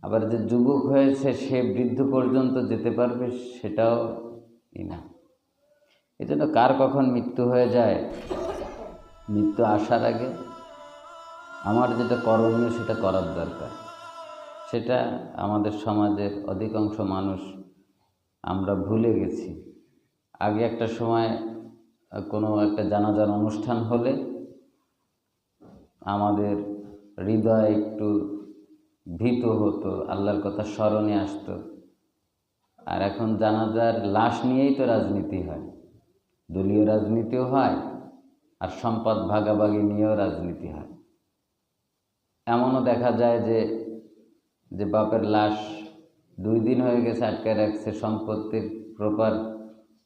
আবার যে যুবক হয়েছে সে বৃদ্ধ পর্যন্ত যেতে পারবে সেটাও না। এই জন্য কার কখন মৃত্যু হয়ে যায়, মৃত্যু আসার আগে আমার যেটা করণীয় সেটা করার দরকার। সেটা আমাদের সমাজের অধিকাংশ মানুষ আমরা ভুলে গেছি। আগে একটা সময় কোনো একটা জানাজার অনুষ্ঠান হলে আমাদের হৃদয় একটু ভীত হতো, আল্লাহর কথা স্মরণে আসতো। আর এখন জানাজার লাশ নিয়েই তো রাজনীতি হয়, দলীয় রাজনীতিও হয় আর সম্পদ ভাগাভাগি নিয়েও রাজনীতি হয়। এমনও দেখা যায় যে বাপের লাশ 2 দিন হয়ে গেছে আটকে রাখছে, সম্পত্তির প্রপার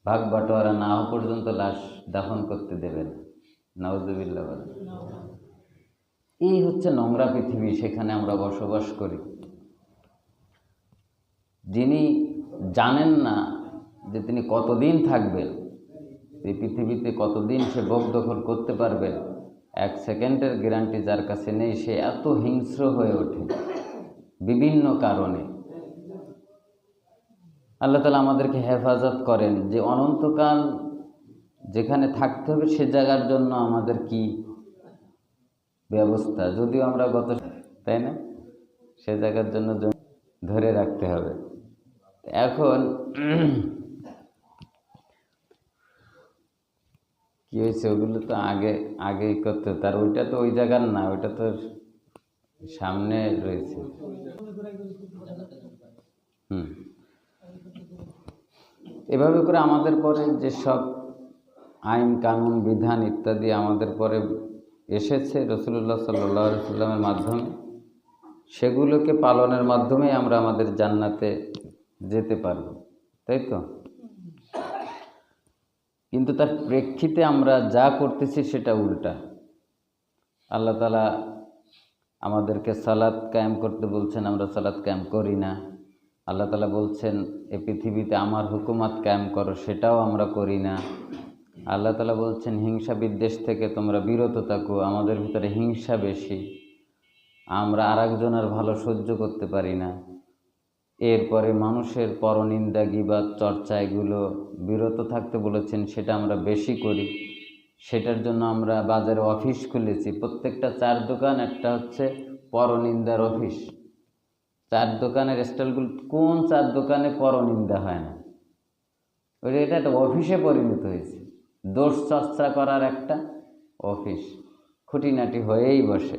ভাগ বাটোয়ারা না হওয়া পর্যন্ত লাশ দাফন করতে দেবে না। নাউজুবিল্লাহ। এই হচ্ছে নোংরা পৃথিবী, সেখানে আমরা বসবাস করি। যিনি জানেন না যে তিনি কতদিন থাকবেন, এই পৃথিবীতে কতদিন সে ভোগ দখল করতে পারবেন, 1 সেকেন্ডের গ্যারান্টি যার কাছে নেই, সে এত হিংস্র হয়ে ওঠে বিভিন্ন কারণে। আল্লাহ তাআলা আমাদেরকে হেফাজত করেন যে অনন্তকাল যেখানে থাকতে হবে সে জায়গার জন্য আমাদের কি ব্যবস্থা, যদিও আমরা তাই না, সে জায়গার জন্য ধরে রাখতে হবে। এখন কি হয়েছে, ওগুলো তো আগেই করতে, তার ওইটা তো ওই জায়গার না, ওইটা তো সামনে রয়েছে। এভাবে করে আমাদের পরে যেসব আইন কানুন বিধান ইত্যাদি আমাদের পরে এসেছে রাসূলুল্লাহ সাল্লাল্লাহু আলাইহি ওয়াসাল্লামের মাধ্যমে, সেগুলোকে পালনের মাধ্যমেই আমরা আমাদের জান্নাতে যেতে পারব, তাই তো? কিন্তু তার প্রেক্ষিতে আমরা যা করতেছি সেটা উল্টা। আল্লাহ তাআলা আমাদেরকে সালাত কায়েম করতে বলছেন, আমরা সালাত কায়েম করি না। আল্লাহ তাআলা বলছেন এই পৃথিবীতে আমার হুকুমত কায়েম করো, সেটাও আমরা করি না। আল্লাহ তাআলা বলছেন হিংসা বিদ্বেষ থেকে তোমরা বিরত থাকো, আমাদের ভিতরে হিংসা বেশি, আমরা আরেকজনের ভালো সহ্য করতে পারি না। এরপরে মানুষের পরনিন্দা গীবাত চর্চা এগুলো বিরত থাকতে বলেছেন, সেটা আমরা বেশি করি। সেটার জন্য আমরা বাজারে অফিস খুলেছি, প্রত্যেকটা 4 দোকান একটা হচ্ছে পরনিন্দার অফিস। 4 দোকানের স্টলগুলো, কোন 4 দোকানে পরনিন্দা হয় না? এটা একটা অফিসে পরিণত হয়েছে, দোষ চর্চা করার একটা অফিস, খুঁটিনাটি হয়েই বসে।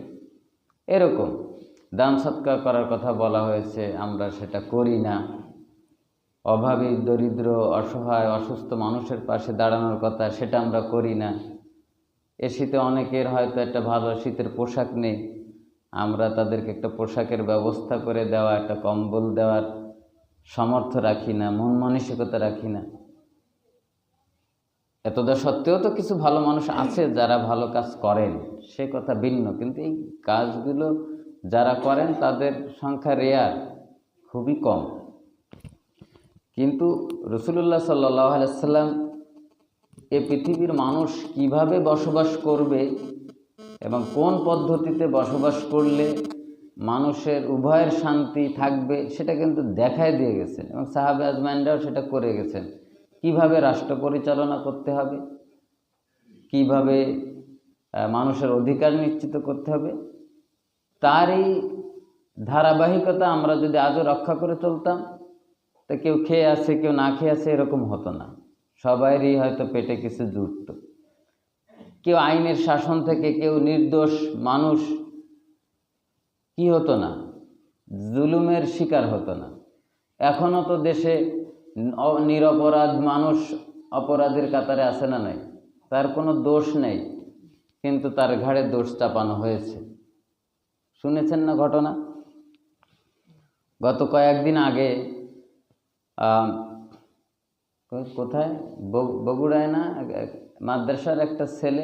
এরকম দান সৎকার করার কথা বলা হয়েছে, আমরা সেটা করি না। অভাবী দরিদ্র অসহায় অসুস্থ মানুষের পাশে দাঁড়ানোর কথা, সেটা আমরা করি না। এ শীতে অনেকের হয়তো একটা ভালো শীতের পোশাক নেই, আমরা তাদেরকে একটা পোশাকের ব্যবস্থা করে দেওয়া, একটা কম্বল দেওয়ার সামর্থ্য রাখি না, মন মানসিকতা রাখি না। এতটা সত্ত্বেও তো কিছু ভালো মানুষ আছে যারা ভালো কাজ করেন, সে কথা ভিন্ন। কিন্তু এই কাজগুলো যারা করেন তাদের সংখ্যা রেয়ার, খুবই কম। কিন্তু রাসূলুল্লাহ সাল্লাল্লাহু আলাইহি ওয়াসাল্লাম এই পৃথিবীর মানুষ কিভাবে বসবাস করবে এবং কোন পদ্ধতিতে বসবাস করলে মানুষের উভয়ের শান্তি থাকবে সেটা কিন্তু দেখাই দিয়ে গেছেন, এবং সাহাবে আজমাইনরাও সেটা করে গেছেন। কিভাবে রাষ্ট্র পরিচালনা করতে হবে, কিভাবে মানুষের অধিকার নিশ্চিত করতে হবে, তারই ধারাবাহিকতা আমরা যদি আজও রক্ষা করে চলতাম, তা কেউ খেয়ে আছে কেউ না খেয়ে আছে এরকম হতো না, সবাইরই হয়তো পেটে কিছু জুটত। কেউ আইনের শাসন থেকে কেউ নির্দোষ মানুষ কি হতো না, জুলুমের শিকার হতো না। এখনও তো দেশে নিরপরাধ মানুষ অপরাধের কাতারে আছে না নাই? তার কোনো দোষ নেই, কিন্তু তার ঘাড়ে দোষ চাপানো হয়েছে। শুনেছেন না ঘটনা? গত কয়েকদিন আগে কোথায়, বগুড়ায় না, মাদ্রাসার একটা ছেলে